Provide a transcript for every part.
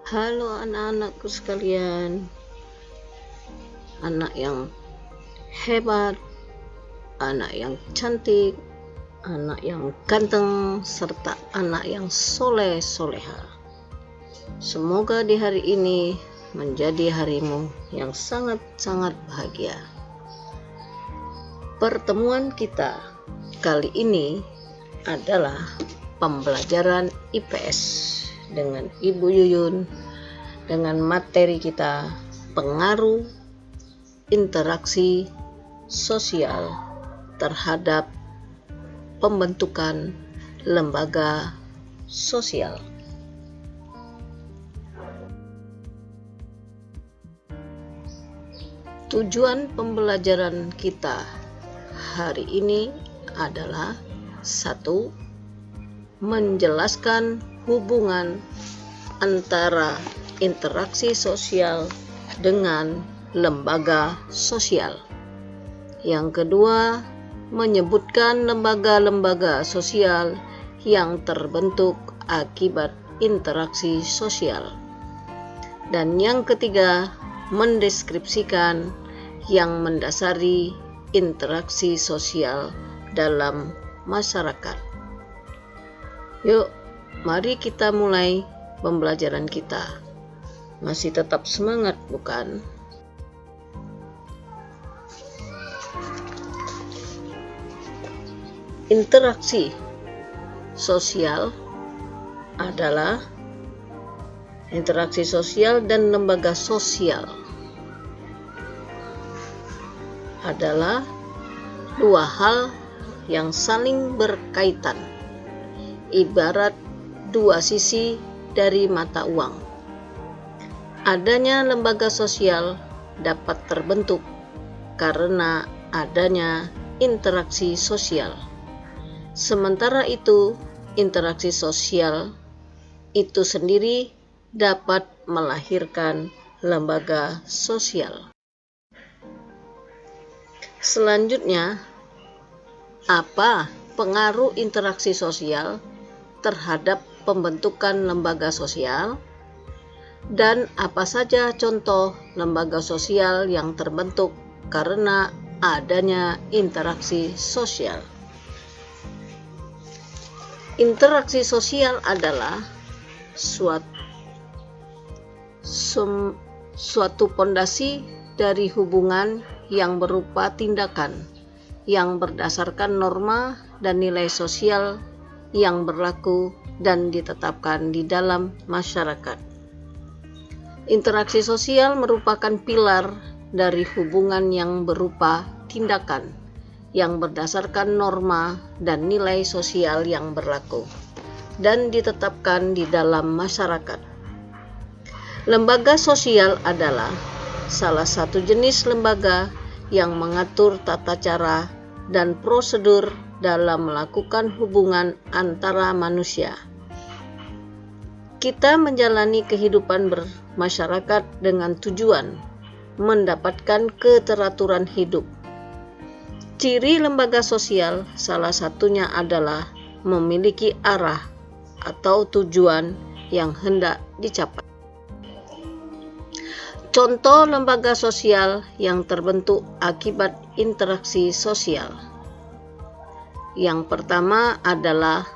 Halo anak-anakku sekalian, anak yang hebat, anak yang cantik, anak yang ganteng, serta anak yang soleh-soleha. Semoga di hari ini menjadi harimu yang sangat-sangat bahagia. Pertemuan kita kali ini adalah pembelajaran IPS dengan Ibu Yuyun dengan materi kita pengaruh interaksi sosial terhadap pembentukan lembaga sosial. Tujuan pembelajaran kita hari ini adalah 1. Menjelaskan hubungan antara interaksi sosial dengan lembaga sosial. Yang kedua, menyebutkan lembaga-lembaga sosial yang terbentuk akibat interaksi sosial. Dan yang ketiga, mendeskripsikan yang mendasari interaksi sosial dalam masyarakat. Yuk, mari kita mulai pembelajaran kita. Masih tetap semangat, bukan? Interaksi sosial adalah interaksi sosial dan lembaga sosial adalah dua hal yang saling berkaitan, ibarat dua sisi dari mata uang. Adanya lembaga sosial dapat terbentuk karena adanya interaksi sosial. Sementara itu, interaksi sosial itu sendiri dapat melahirkan lembaga sosial. Selanjutnya, apa pengaruh interaksi sosial terhadap pembentukan lembaga sosial, dan apa saja contoh lembaga sosial yang terbentuk karena adanya interaksi sosial. Interaksi sosial adalah suatu pondasi dari hubungan yang berupa tindakan yang berdasarkan norma dan nilai sosial yang berlaku dan ditetapkan di dalam masyarakat. Interaksi sosial merupakan pilar dari hubungan yang berupa tindakan yang berdasarkan norma dan nilai sosial yang berlaku dan ditetapkan di dalam masyarakat. Lembaga sosial adalah salah satu jenis lembaga yang mengatur tata cara dan prosedur dalam melakukan hubungan antara manusia. Kita menjalani kehidupan bermasyarakat dengan tujuan mendapatkan keteraturan hidup. Ciri lembaga sosial salah satunya adalah memiliki arah atau tujuan yang hendak dicapai. Contoh lembaga sosial yang terbentuk akibat interaksi sosial. Yang pertama adalah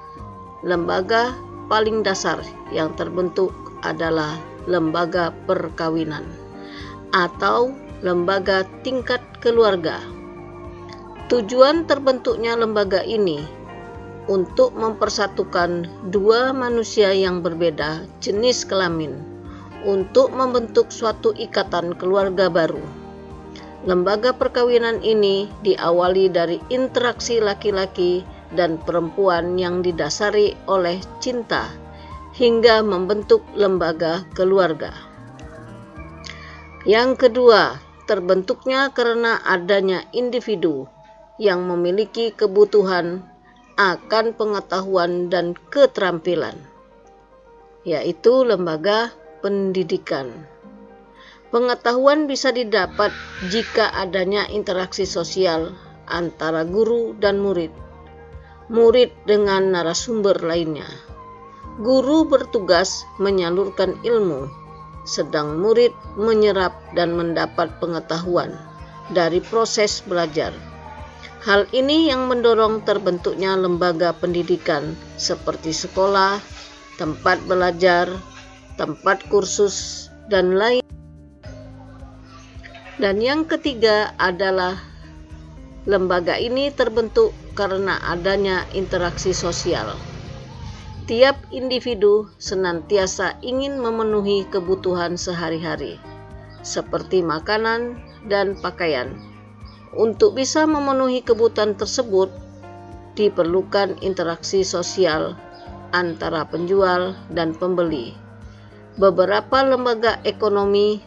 lembaga paling dasar yang terbentuk adalah lembaga perkawinan atau lembaga tingkat keluarga. Tujuan terbentuknya lembaga ini untuk mempersatukan dua manusia yang berbeda jenis kelamin untuk membentuk suatu ikatan keluarga baru. Lembaga perkawinan ini diawali dari interaksi laki-laki dan perempuan yang didasari oleh cinta hingga membentuk lembaga keluarga. Yang kedua, terbentuknya karena adanya individu yang memiliki kebutuhan akan pengetahuan dan keterampilan, yaitu lembaga pendidikan. Pengetahuan bisa didapat jika adanya interaksi sosial antara guru dan murid, murid dengan narasumber lainnya. Guru bertugas menyalurkan ilmu sedang murid menyerap dan mendapat pengetahuan dari proses belajar. Hal ini yang mendorong terbentuknya lembaga pendidikan seperti sekolah, tempat belajar, tempat kursus, dan lain. Dan yang ketiga adalah lembaga ini terbentuk karena adanya interaksi sosial. Tiap individu senantiasa ingin memenuhi kebutuhan sehari-hari, seperti makanan dan pakaian. Untuk bisa memenuhi kebutuhan tersebut, diperlukan interaksi sosial antara penjual dan pembeli. Beberapa lembaga ekonomi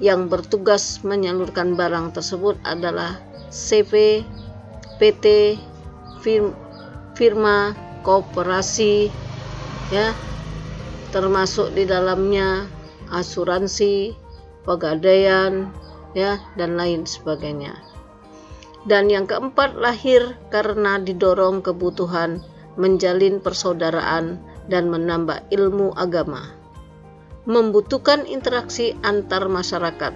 yang bertugas menyalurkan barang tersebut adalah CV, PT, firma, koperasi, termasuk di dalamnya asuransi, pegadaian, dan lain sebagainya. Dan yang keempat lahir karena didorong kebutuhan menjalin persaudaraan dan menambah ilmu agama, membutuhkan interaksi antar masyarakat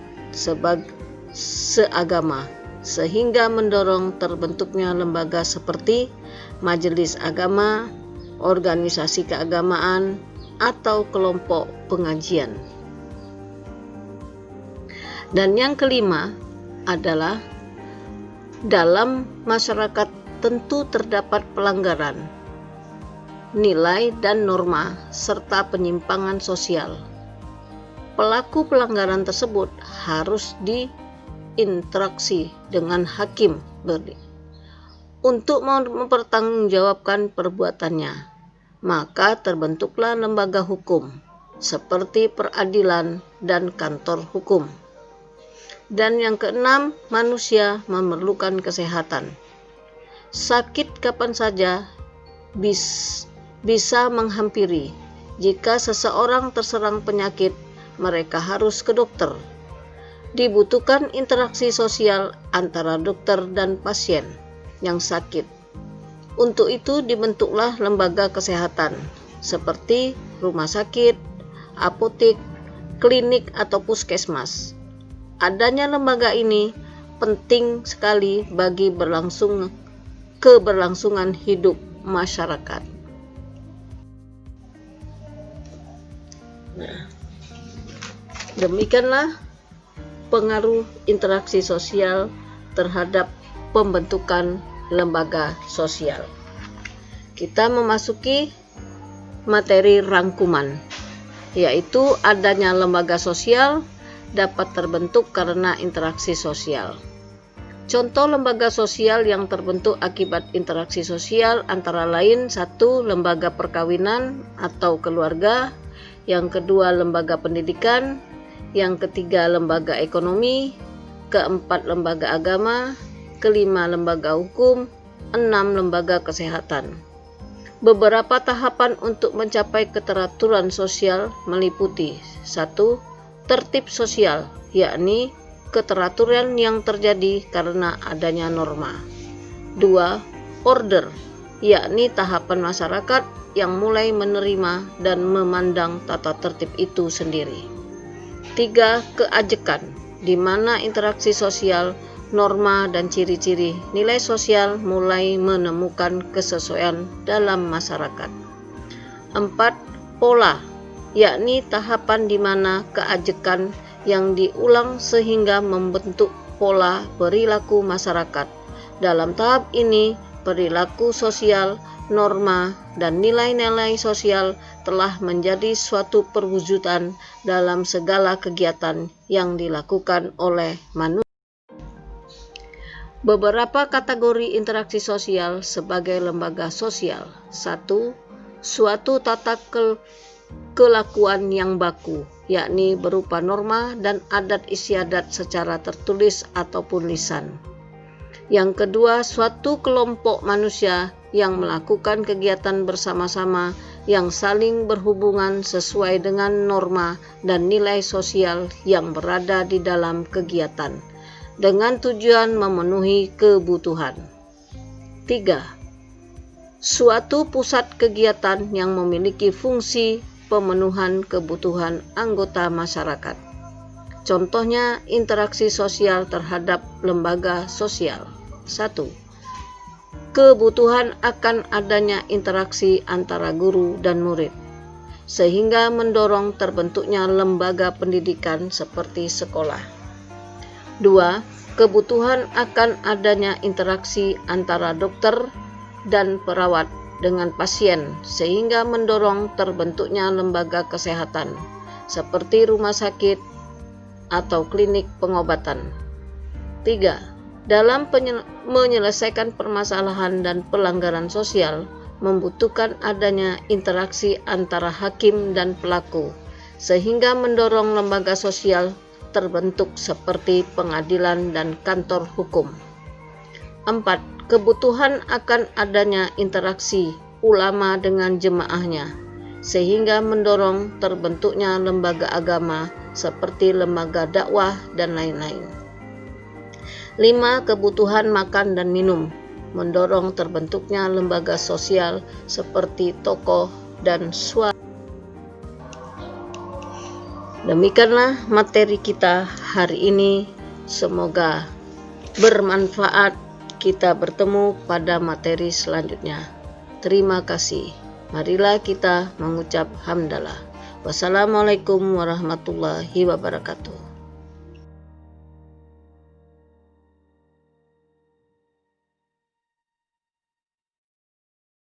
seagama, sehingga mendorong terbentuknya lembaga seperti majelis agama, organisasi keagamaan, atau kelompok pengajian. Dan yang kelima adalah dalam masyarakat tentu terdapat pelanggaran nilai dan norma serta penyimpangan sosial. Pelaku pelanggaran tersebut harus diinteraksi dengan hakim untuk mempertanggungjawabkan perbuatannya. Maka terbentuklah lembaga hukum seperti peradilan dan kantor hukum. Dan yang keenam, manusia memerlukan kesehatan. Sakit kapan saja bisa menghampiri. Jika seseorang terserang penyakit, mereka harus ke dokter. Dibutuhkan interaksi sosial antara dokter dan pasien yang sakit. Untuk itu dibentuklah lembaga kesehatan seperti rumah sakit, apotek, klinik, atau puskesmas. Adanya lembaga ini penting sekali bagi keberlangsungan hidup masyarakat. Nah, demikianlah pengaruh interaksi sosial terhadap pembentukan lembaga sosial. Kita memasuki materi rangkuman, yaitu adanya lembaga sosial dapat terbentuk karena interaksi sosial. Contoh lembaga sosial yang terbentuk akibat interaksi sosial antara lain: 1. Lembaga perkawinan atau keluarga. Yang kedua, lembaga pendidikan. Yang ketiga, lembaga ekonomi. Keempat, lembaga agama. Kelima, lembaga hukum. 6. Lembaga kesehatan. Beberapa tahapan untuk mencapai keteraturan sosial meliputi: 1. Tertib sosial, yakni keteraturan yang terjadi karena adanya norma. 2. Order, yakni tahapan masyarakat yang mulai menerima dan memandang tata tertib itu sendiri. 3. Keajekan, di mana interaksi sosial, norma, dan ciri-ciri nilai sosial mulai menemukan kesesuaian dalam masyarakat. 4. Pola, yakni tahapan di mana keajekan yang diulang sehingga membentuk pola perilaku masyarakat. Dalam tahap ini, perilaku sosial, norma, dan nilai-nilai sosial telah menjadi suatu perwujudan dalam segala kegiatan yang dilakukan oleh manusia. Beberapa kategori interaksi sosial sebagai lembaga sosial. 1. Suatu tata kelakuan yang baku, yakni berupa norma dan adat istiadat secara tertulis ataupun lisan. Yang kedua, suatu kelompok manusia yang melakukan kegiatan bersama-sama yang saling berhubungan sesuai dengan norma dan nilai sosial yang berada di dalam kegiatan, dengan tujuan memenuhi kebutuhan. 3. Suatu pusat kegiatan yang memiliki fungsi pemenuhan kebutuhan anggota masyarakat. Contohnya interaksi sosial terhadap lembaga sosial. 1. Kebutuhan akan adanya interaksi antara guru dan murid, sehingga mendorong terbentuknya lembaga pendidikan seperti sekolah. 2. Kebutuhan akan adanya interaksi antara dokter dan perawat dengan pasien, sehingga mendorong terbentuknya lembaga kesehatan seperti rumah sakit atau klinik pengobatan. 3. Dalam menyelesaikan permasalahan dan pelanggaran sosial, membutuhkan adanya interaksi antara hakim dan pelaku, sehingga mendorong lembaga sosial terbentuk seperti pengadilan dan kantor hukum. 4. Kebutuhan akan adanya interaksi ulama dengan jemaahnya, sehingga mendorong terbentuknya lembaga agama seperti lembaga dakwah dan lain-lain. 5. Kebutuhan makan dan minum, mendorong terbentuknya lembaga sosial seperti toko dan swasta. Demikianlah materi kita hari ini. Semoga bermanfaat. Kita bertemu pada materi selanjutnya. Terima kasih. Marilah kita mengucap hamdalah. Wassalamualaikum warahmatullahi wabarakatuh.